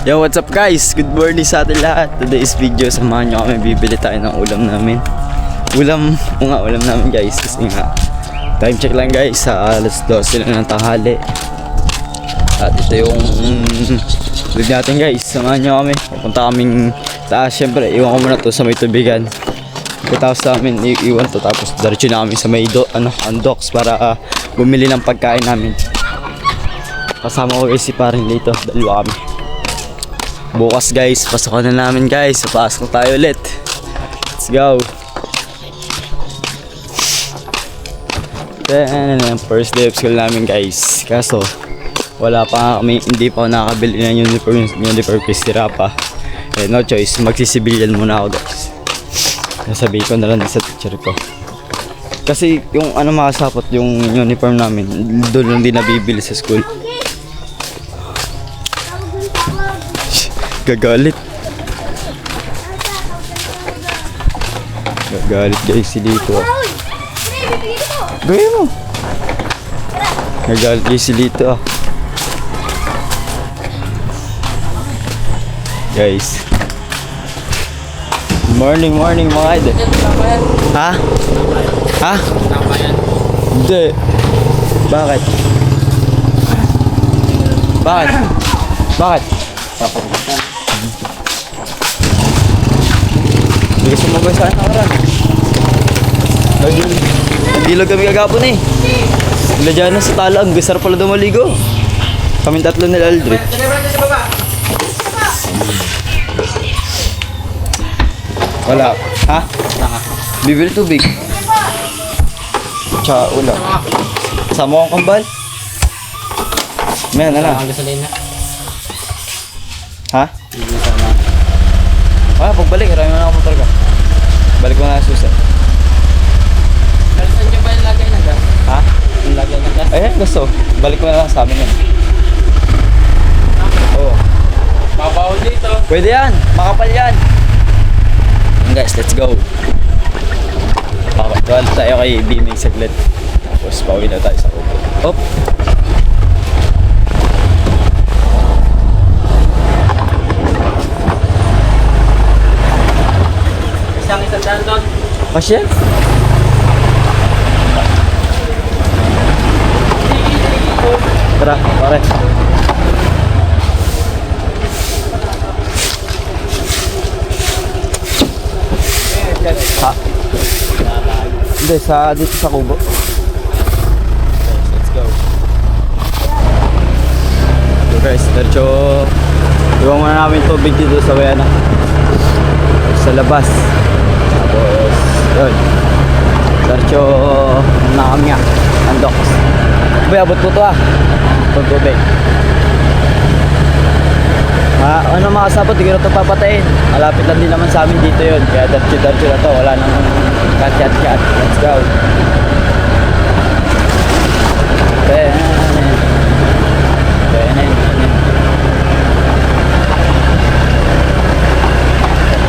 Yo, what's up guys? Good morning sa atin lahat. Today's video, samahan nyo kami, bibili tayo ng ulam namin. Ulam namin guys. Kasi nga, time check lang guys, sa alas 12 na ng tanghali. At ito yung vlog natin guys, samahan nyo kami. Pupunta kaming taas, syempre, iwan ko muna to sa may tubigan. Tapos namin iwan to, tapos diretso na kami sa may undocs para bumili ng pagkain namin. Kasama ko guys si paring dito, dalawa kami. Bukas guys, pasokan na namin guys. Pasok tayo ulit. Let's go. Then, first day of school namin guys. Kaso, wala pa kami, hindi pa ako nakakabili ng uniform kistira pa. Eh, no choice, magsisibilyan muna ako guys. Nasabihin ko na lang sa teacher ko. Kasi yung makasapot yung uniform namin, doon lang din nabibili sa school. Gagalit guys si Lito. Gawin mo. Gagalit guys si Lito. Guys, morning mga idol. Ha? Hindi. Bakit? Hindi ka sumagay sa akin nakaraan. Nagilog kami kagapon eh. Sila dyan sa tala, ang gasar pala dumaligo. Kaming tatlo nila Aldrich. Wala. Ha? Bibili tubig. Tsaka ulam. Sama akong kambal. May na lang. Ha? Pagbalik, marami na ako motor ka. Balik ko na ang susa. Saan nyo ba yung lagay na gas? Ha? Yung lagay na gas? Ayan, gusto. Balik ko na lang sa amin yan. Oo. Mabaho dito. Pwede yan. Makapal yan. Guys, let's go. Pakapatual tayo kay Beaming saglit. Tapos pauwi na tayo sa Kubo. Hop. Isang daan doon. Pasya? Tara, pare. Ha? Hindi, dito sa Kubo. Let's go. So guys, diretso iwan muna namin tubig dito sa Bayana. Sa labas. Tapos, yun. Diretso na kami nga. Undocs. Abay, abot po ito itong tubig. Makasapot, hindi ko na ito papatayin. Malapit lang din naman sa amin dito yun. Kaya diretso na ito. Wala nang cut. Let's go.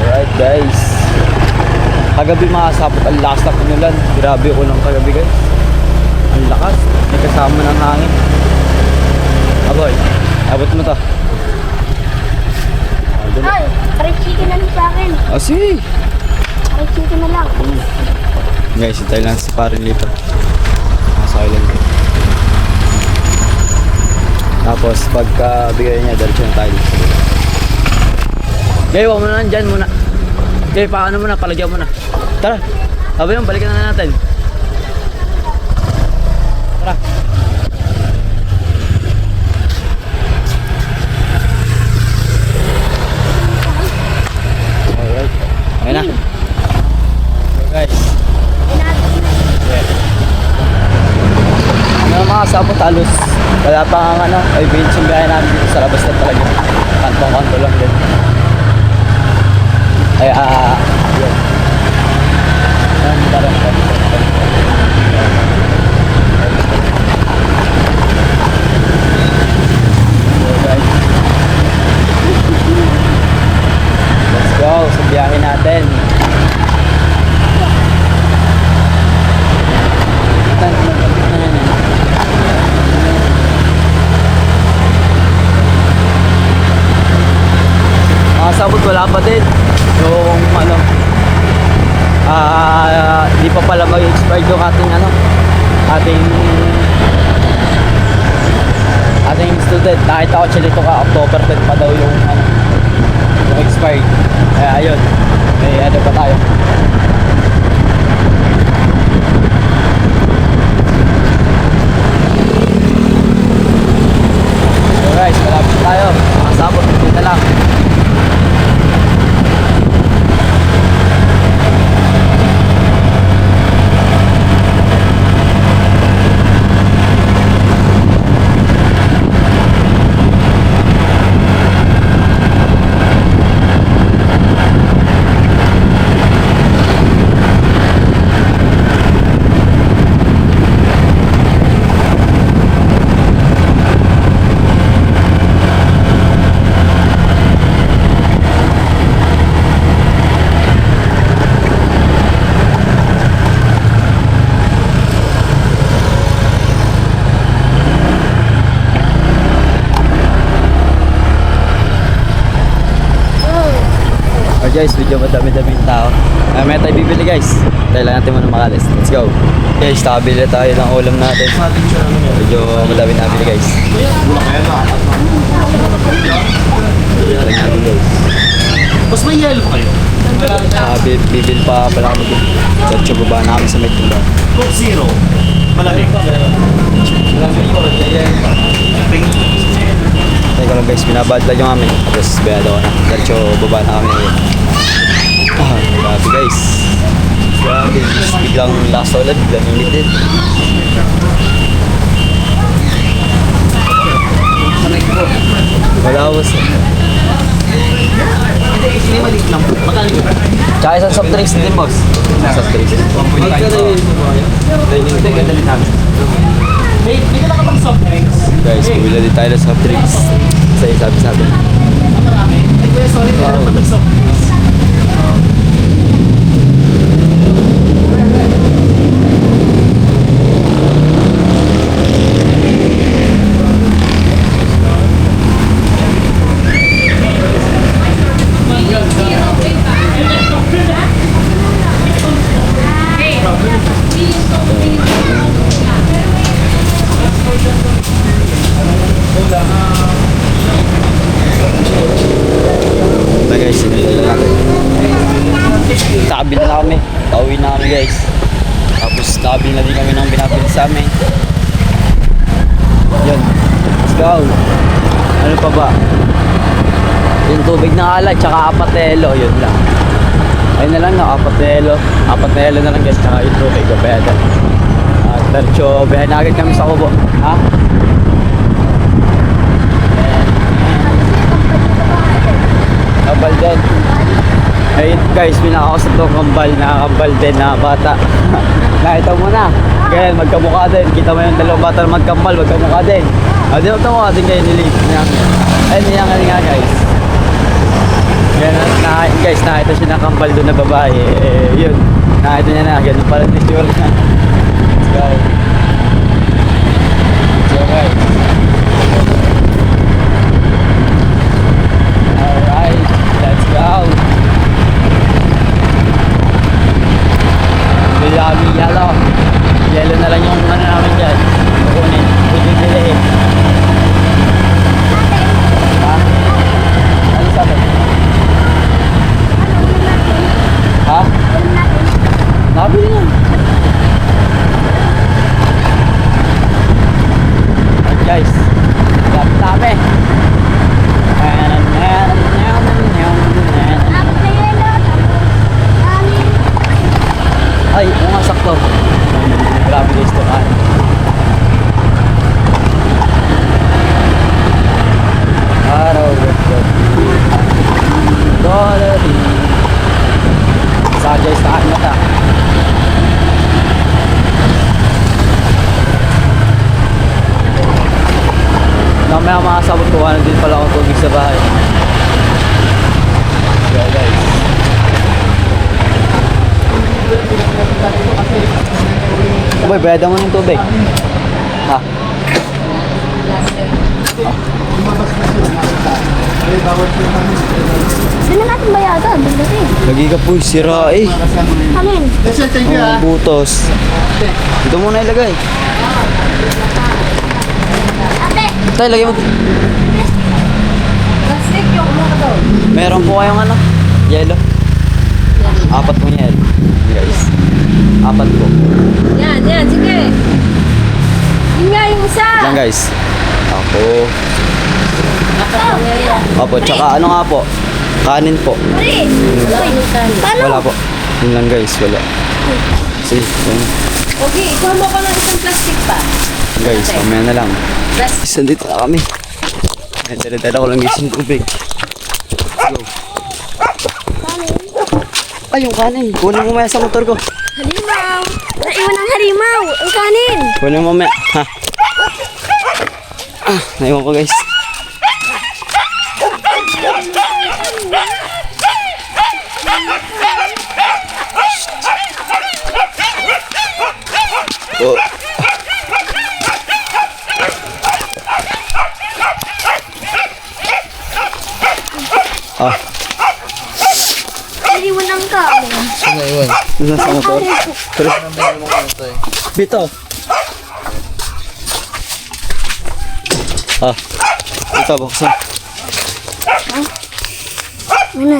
Alright guys. Kagabi makasapot, ang lakas na pinulan. Grabe ko lang kagabi guys. Ang lakas. May kasama ng hangin. Aboy, abot mo to. Ay, curry chicken na lang sa akin. Sige. Curry chicken na lang. Guys, tayo lang sa parin dito. Nasa island dito. Tapos pagka bigay niya, diretso na tayo. Okay, huwag mo na dyan muna. Okay, paano muna, palagyan mo na. Tara, sabi yung balikan na natin. Tara. Alright, ayun na. Okay guys. Makasapot halos. Wala pa ang ay bench yung biyahe namin dito sa labas na talaga. Kantong-kanto lang din. Kaya, yun. Tarang. Let's go sa biyahe natin. Di pa pala mag-expire yung ating student. Nakita ko siya dito ka, October 10 pa daw yung expired. Kaya ayun, may ano pa tayo. So guys, malapit tayo. Makasabot, dito na lang. Guys, medyo madami-dami yung tao. May tayo bibili guys. Tayo lang natin muna makalis. Let's go. Guys, nakabili tayo ng ulam natin. Medyo madami nabili guys. Tayo natin guys. Mas may yellow kayo. Bibili pa pala kami dito. Diretso baba na kami sa may tindahan. Coke Zero. Malamig. Tayo ko lang guys, binabad lang yung amin. Tapos bayado ko na. Diretso baba na kami ngayon. Grabe guys. Grabe. Biglang last ulit. Biglang init din. Wala ako sa... Hindi maliit lang. Magkano yun? Tsaka isang soft drinks din boss. Soft drinks din. May ka bang soft drinks? Guys, bumila din tayo ng soft drinks. Kasi sabi-sabi. Marami. Ay, kuya, sorry. May ka bang soft drinks? Ito guys, sinili na natin. Nakabili na kami. Pauwi na kami guys. Tapos nakabili na din kami ng binabili sa amin. Yan. Let's go. Ano pa ba? Yung tubig na alat, tsaka apatelo. Yun lang. Ayun na lang na, apatelo. Apatelo na lang guys, tsaka yung tubig. Kapeda. At tercho, bihan na agad kami sa kubo. Ha? Kambal din. Ayun guys, pinakausap itong kambal na kambal din na bata. Nakita mo na. Ganyan, magkamukha din. Kita mo yung dalawang bata na magkambal, magkamukha din. Di mo ito mukha din kayo nilip niya. Ayun, niya nga guys. Ganyan, guys, nakita siya na kambal doon na babae. Yun, nakita niya na. Ganun pala ni Stuart na. Let's go. Let's go guys. Alright, let's go. Bilami yellow. Yellow na lang yung ano namin dyan. Kukunin. Bibili. Ha? Ano sabi? Ha? Nabili na. Alright guys. Lapit namin. Ay, oo nga, sakto. Grabe guys ito kan. Araw, good. Dolary. Saan guys, taan mo ta. Mamaya makasabot ko, ano din pala akong tubig sa bahay. Yeah guys. Boy, bayad mo ng tubig. Ha? Doon na natin bayagan. Dagdating. Lagi ka po, sira eh. Alin? Ang butos. Dito muna ilagay. Ate! Tay, lagay mo. Plastic yung mga daw. Meron po kayong ano? Yellow. 4 po yellow. Guys. 4 po. Yan, sige. Yun nga yung isa. Yan guys. Ako. Opo, tsaka ano nga po? Kanin po. Pare! Paano? Wala po. Yun lang guys, wala. Sige, yun. Okay, ikaw mo ko ng isang plastic pa. Guys, mamaya na lang. Guys, dito na kami. Dala ko lang guys yung tubig. Let's go. Ay, yung kanin. Kunin mo maya sa motor ko. Halimaw! Naiwan ang halimaw! Ang kanin! Kunin mo maya. Ha? Naiwan ko guys. Oh. Ah, Naiwan ang kanin. nasa sa motor. Pero, Bito. Ah, ito buksan. Ano?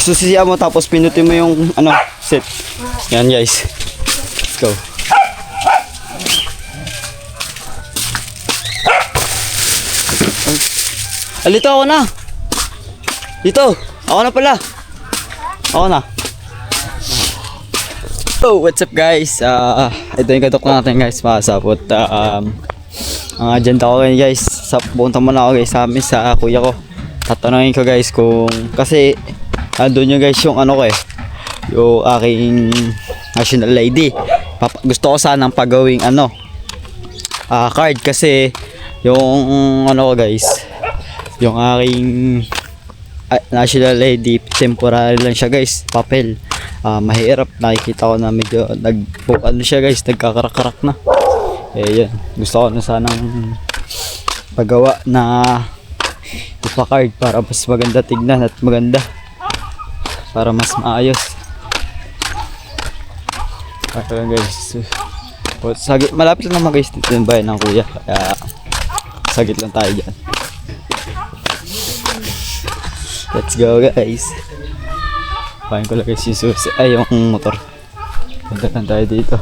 Susisiya mo tapos pinutin mo yung ano, set. Yan guys. Let's go. Dito ako na. Dito. Ako na pala. Ako na. Oh, what's up guys? Ito yung katok natin guys, mga sapot. Ang agenda ko ngayon guys, punta muna ako guys sa amin sa kuya ko. Tatanungin ko guys kung, kasi andun yung guys yung ano ko eh, yung aking national ID. Gusto ko sanang pagawing ano, card, kasi yung ano ko guys, yung aking national ID temporary lang siya guys, papel. Mahirap, nakikita ko na medyo ano siya guys, nagkakarak-karak na. Eh yun, gusto ko na sanang paggawa na ipa-card para mas maganda tignan at maganda, para mas maayos. Ito lang guys. Malapit lang naman guys dito yung bayan ng kuya, kaya sagit lang tayo dyan. Let's go guys. Pahin ko lang guys yung susi, ay yung motor. Punta lang tayo dito.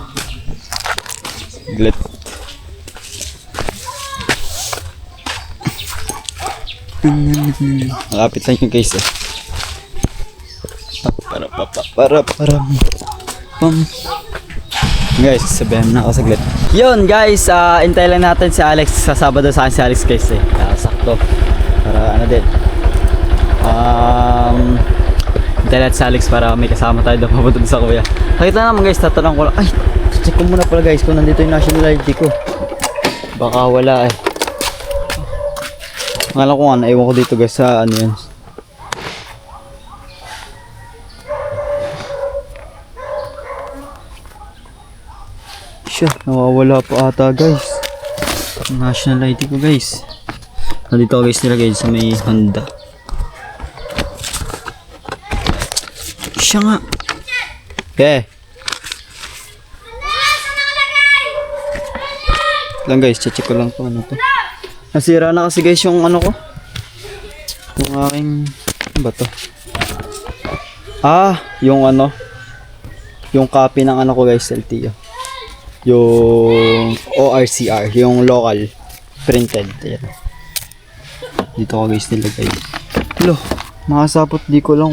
Glit. Malapit lang yung guys eh. Para pam. Guys, sabihan na ako saglit. Yun guys, intay lang natin si Alex. Sa Sabado sa akin si Alex guys eh. Sakto. Para ano din. Intay natin si Alex para may kasama tayo doon papunta sa kuya. Nakita naman guys, tatanong ko lang. Ay, check ko muna pala guys kung nandito yung national ID ko. Baka wala eh. Ngalan ko nga, naiwan ko dito guys sa ano yan. Siya, nawawala pa ata guys. Ang national ID ko guys. Nandito guys nilagay sa may Honda. Siya nga. Okay. Lang guys, check ko lang po ano to. Nasira na kasi guys yung ano ko. Yung aking, ano ba to? Yung ano. Yung copy ng ano ko guys, LTO. Yung ORCR, yung local printed. Ayan. Dito ko guys nilagay. Hello, makasapot di ko lang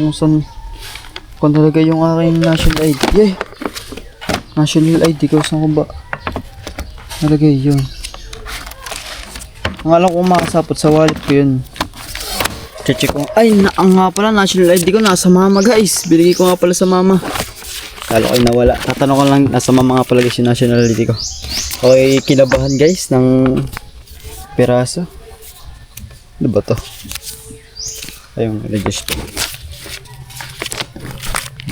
kung nalagay yung aking national ID. Yay! National ID ko, saan ko ba nalagay yun? Ang alam ko makasapot sa wallet ko yun. Check ko. Ay, ang nga pala, national ID ko nasa mama guys. Binigay ko nga pala sa mama. Kala ko nawala. Tatanong ko lang, nasa mama nga pala guys yung national ID ko. Okay, kinabahan guys ng piraso. Ano ba to? Ayun, register.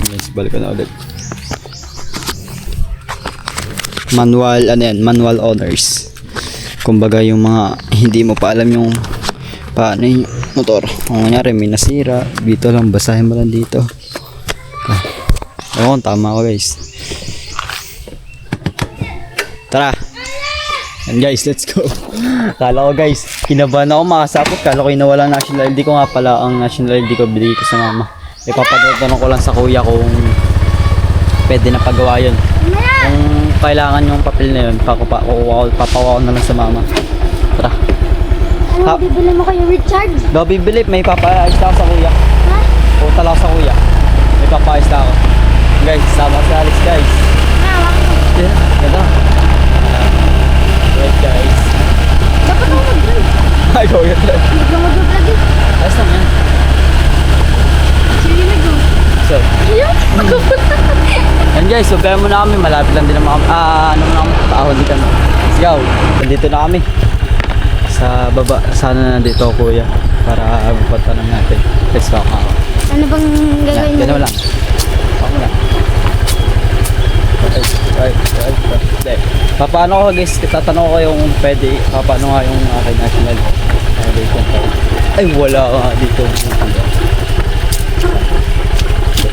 Guys, balik ko na ulit. Manual, ano yan? Manual honors. kumbaga yung mga hindi mo pa alam yung paano yung motor. Kung nangyari may nasira, dito lang, basahin mo lang dito. Ewan, tama ko guys. Tara. And guys, let's go. Kala ko guys, kinabahan ako makasapot. Kala ko nawala national ID ko, nga pala ang national ID ko binigay ko sa mama. Ipapatanong ko lang sa kuya kung pwede na pagawa yun. Kung kailangan yung papel na yun, papawa ko na lang sa mama. Tara. Ano, bibili mo kayo, Richard? Do bibili, may papaayos na ako sa kuya. Ha? O tala ako sa kuya. May papaayos na ako. Guys, sama si Alex guys. Hawak mo. Yeah, ganda. Wait guys. Dapat ako mag-drive. Ay, go yun. Huwag ka mag-vlog eh. Ayos lang yan. Sige na go. So, yan guys, subaya mo na kami. Malapit lang din naman kami. Ano na kami? Paahon din kami. Let's go. Nandito na kami. Sa baba. Sana nandito ako kuya. Para mapatanong natin. Let's go. Ano bang gagawin mo? Ganun lang. Ako na. Right. Paano ko guys, tatanong ko yung pwede, paano nga yung aking national ID ko. Ay wala ka dito.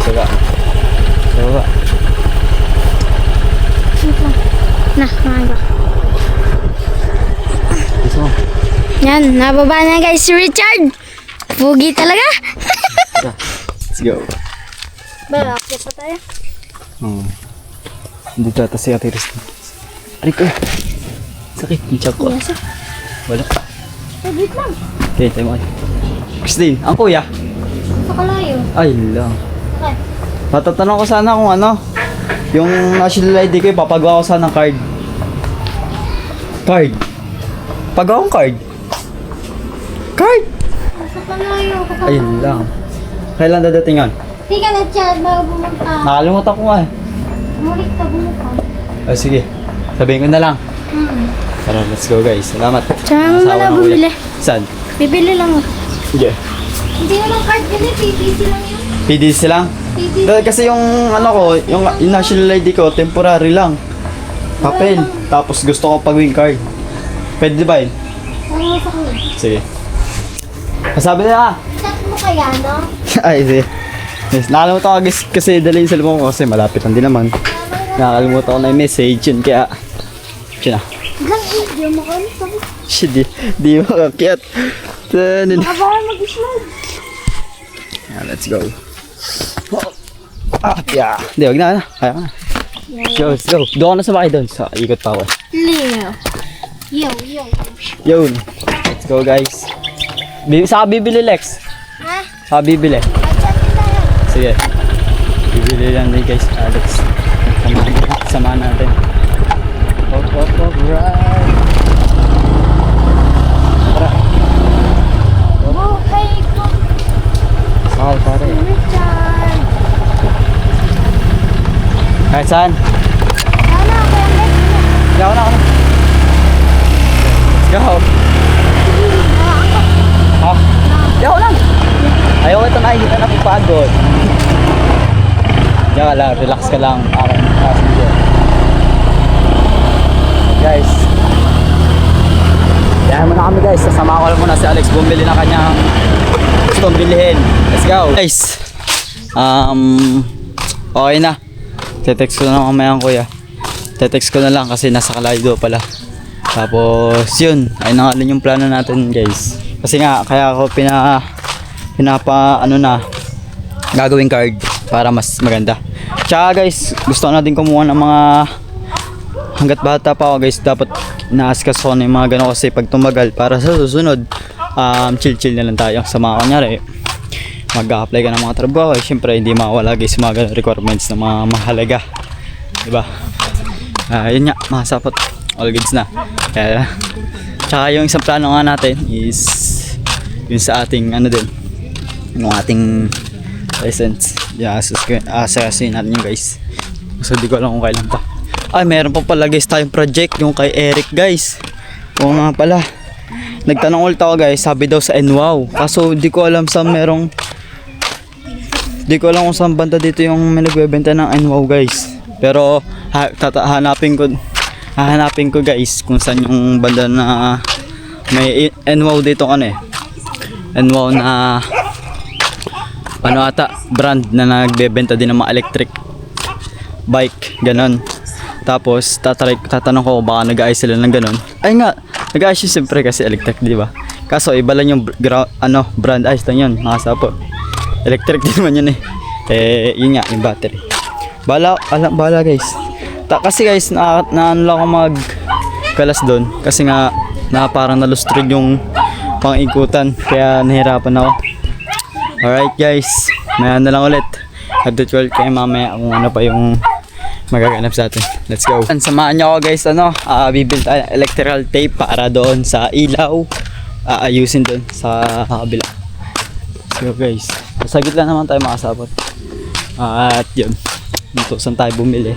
Sa baba. Nah, maaga. Gusto mo? Yan, nababa na guys si Richard. Pugi talaga. Let's go. Balak pa tayo. Dito ata si Ate Riz. Aray ko. Sakit, yung tiyak ko. Nasa? Wala. Wait lang. Okay, tayo mo. Christine, ang kuya. Sa kalayo. Ay lang. Okay. Matatanong ko sana kung ano. Yung national ID ko, papagawa ko sana ng card. Card? Pagawa kong card? Card? Sa kalayo. Ayun lang. Kailan dadating yan? Hindi ka na Chad, bago bumunta. Nakalimutan ko nga eh. Mulik ka bumunta. Sige. Sabihin ko na lang. Tara, let's go guys. Salamat. Saan mo Asawa na ng kuya. bumili? Saan? Bibili lang. Sige. Hindi naman card bili, PPC lang yun. PDC lang? PPC. Dahil kasi yung ano ko, yung national ID ko, temporary lang. Papel. Tapos gusto ko pag-wing card. Pwede ba yun? Ano sa kuya? Sige. Masabi na Chat mo kaya, no? Ay, sige. Yes, nakalimutan ko guys kasi dali yung cellphone ko kasi malapit lang din naman. Nakalimutan ko na yung message yun kaya... Siya na. Ilang video mo ka? Sabi, Shit, di makakyat. baka mag-slide. Let's go. Yeah. Hindi, wag na. Kaya ka na. Go, let's go. Doon ka na sa bakay doon. Sa ikot pa ako. Leo. Yo. Yun. Let's go guys. Saka bibili Lex. Ha? Saka bibili. Chat tayo. Sige. Bibili lang din guys. Alex. Samahan natin. Right. Tara. Okay, go. Sakal pare. Richard. Kahit saan? Sana, kaya next na. Hindi ako na. Let's go. Ha? Hindi ako lang. Ayaw ito na. Hindi ka napapagod. Diyan ka lang. Relax ka lang. Akin. Passenger. Guys. Yahan mo na kami guys. Sasama ko lang muna si Alex. Bumili na kanyang gustong bilhin. Let's go. Guys. Okay na. Tetext ko na mamaya ang kuya. Tetext ko na lang kasi nasa Kalaydo pala. Tapos yun. Ayun na nga lang yung plano natin guys. Kasi nga kaya ako gagawing card para mas maganda. Tsaka guys, gusto ko na din kumuha ng mga hanggat bata pa ako guys, dapat inaaskas ko na yung mga gano'n kasi pag tumagal para sa susunod, chill na lang tayo. Sa mga kanyari, mag-a-apply ka ng mga trabaho, syempre hindi mawala guys mga ganun requirements na mga mahalaga. Diba? Yun nga, mga sapot. All goods na. Kaya, tsaka yung isang plano nga natin is yun sa ating yung ating license. Asasin natin yung guys. So di ko alam kung kailan pa. Ay, meron pa pala guys tayong project yung kay Eric guys. Oo nga pala. Nagtanong ulit ako guys, sabi daw sa NWOW. Kaso di ko alam sa merong di ko alam kung saan banda dito yung may nagbebenta ng NWOW guys. Pero hanapin ko hahanapin ko guys kung saan yung banda na may NWOW dito ano eh. NWOW na ano ata, brand na nagbebenta din ng mga electric bike, ganon. Tapos tatanong ko kung baka nag-aayos sila ng ganon. Ay nga, nag-aayos yun siyempre kasi electric, di ba? Kaso iba lang yung brand, ayos lang yun, nakasapo. Electric din naman yun eh. Yun nga, yung battery. Bala guys. Kasi guys, na ano lang ako magkalas doon. Kasi nga, parang nalustrid yung pang-ikutan. Kaya nahirapan ako. Alright guys, maya na lang ulit. Update ko ulit kayo mamaya kung ano pa yung magaganap sa atin. Let's go. Samahan nyo ako guys, bibili tayo ng electrical tape para doon sa ilaw. Ayusin doon sa kabila. Let's go guys. Sa gitna naman tayo makasabot. At yun, dito saan tayo bumili.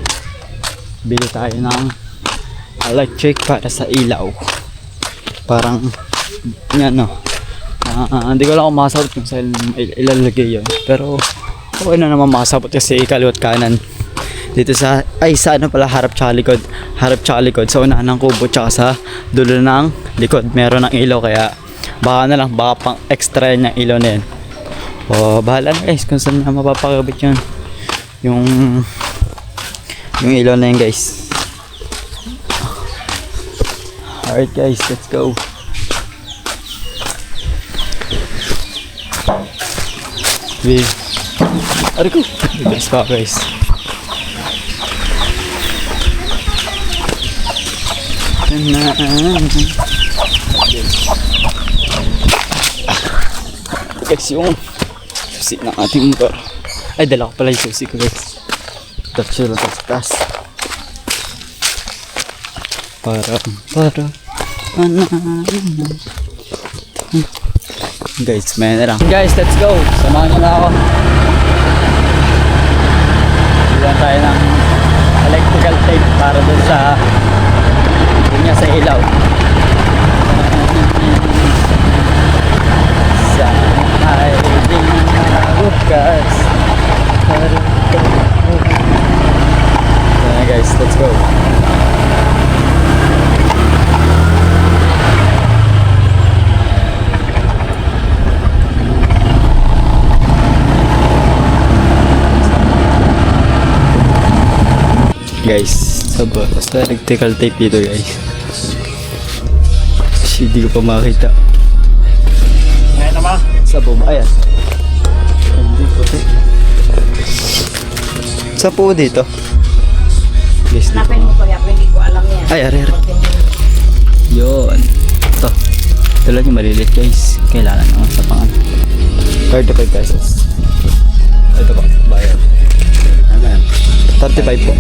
Bili tayo ng electric para sa ilaw. Parang yan hindi ko lang kung makasabot kung saan ilalagay yun. Pero okay na naman makasabot kasi kaliwat kanan. Dito sa harap tsaka likod. Harap tsaka likod sa unahan ng kubo tsaka sa dulo ng likod meron ng ilaw, kaya baka pang extra yung ilaw na yan. Bahala na guys kung saan na mapapakabit yun. Yung ilaw na yun guys. Alright guys, let's go. Ari ko. Guys pa guys. Guys, yung susi ng ating motor. Ay, dala ko pala yung susi ko guys. Touch yun sa taas. Guys, may na lang. Guys, let's go. Samahan nyo na ako. Bilang tayo ng electrical tape para dun sa sa ilaw. Sa ating bukas. So guys, let's go. Guys, sa electrical tape dito guys. Hindi ko pa makita. Ngayon naman. Sa baba, ayan. Hindi puti. Sa po dito. Guys, dito. Hanapin mo ko yan, hindi ko alam yan. Ay, are. Yun. Ito lang yung malilit guys. Kailangan naman sa pangan. 35 pesos. Ito po, bayad. Ayan. 35 po.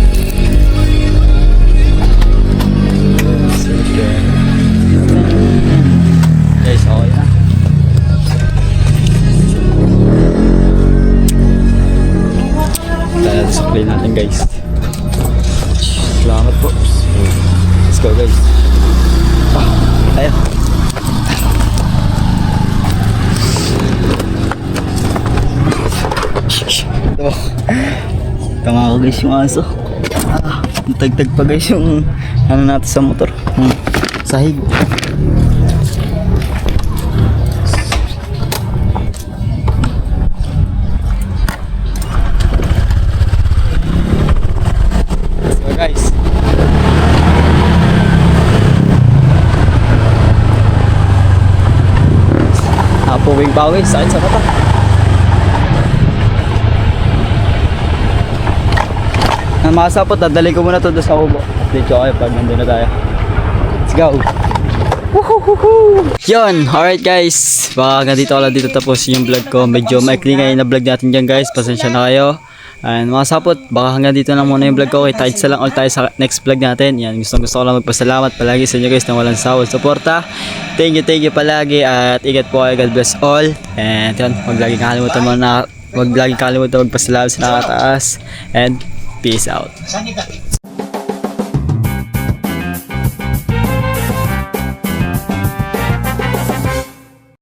Guys, okay na. Tayo sa play natin guys. Salamat po. Let's go guys. Ayan. Tama ko guys yung aso. Tagtag pa guys yung ano natin sa motor. Sahig. So guys. Puwing pawis, sakit sa mata. Ang makasapot, dadali ko muna to doon sa kubo. Update ko kayo pag nandun na tayo. Let's go! Woohoo! Yun! Alright guys! Baka hanggang dito ko lang dito tapos yung vlog ko. Medyo maikli ngayon na vlog natin dyan guys. Pasensya na kayo. And mga sapot, baka hanggang dito na muna yung vlog ko. Kita sa lang all tayo sa next vlog natin. Yan, gusto ko lang magpasalamat palagi sa inyo guys na walang sawad suporta. Thank you palagi at ingat po kayo. God bless all. And yun, huwag laging kalimutan magpasalamat sa nakataas. And peace out.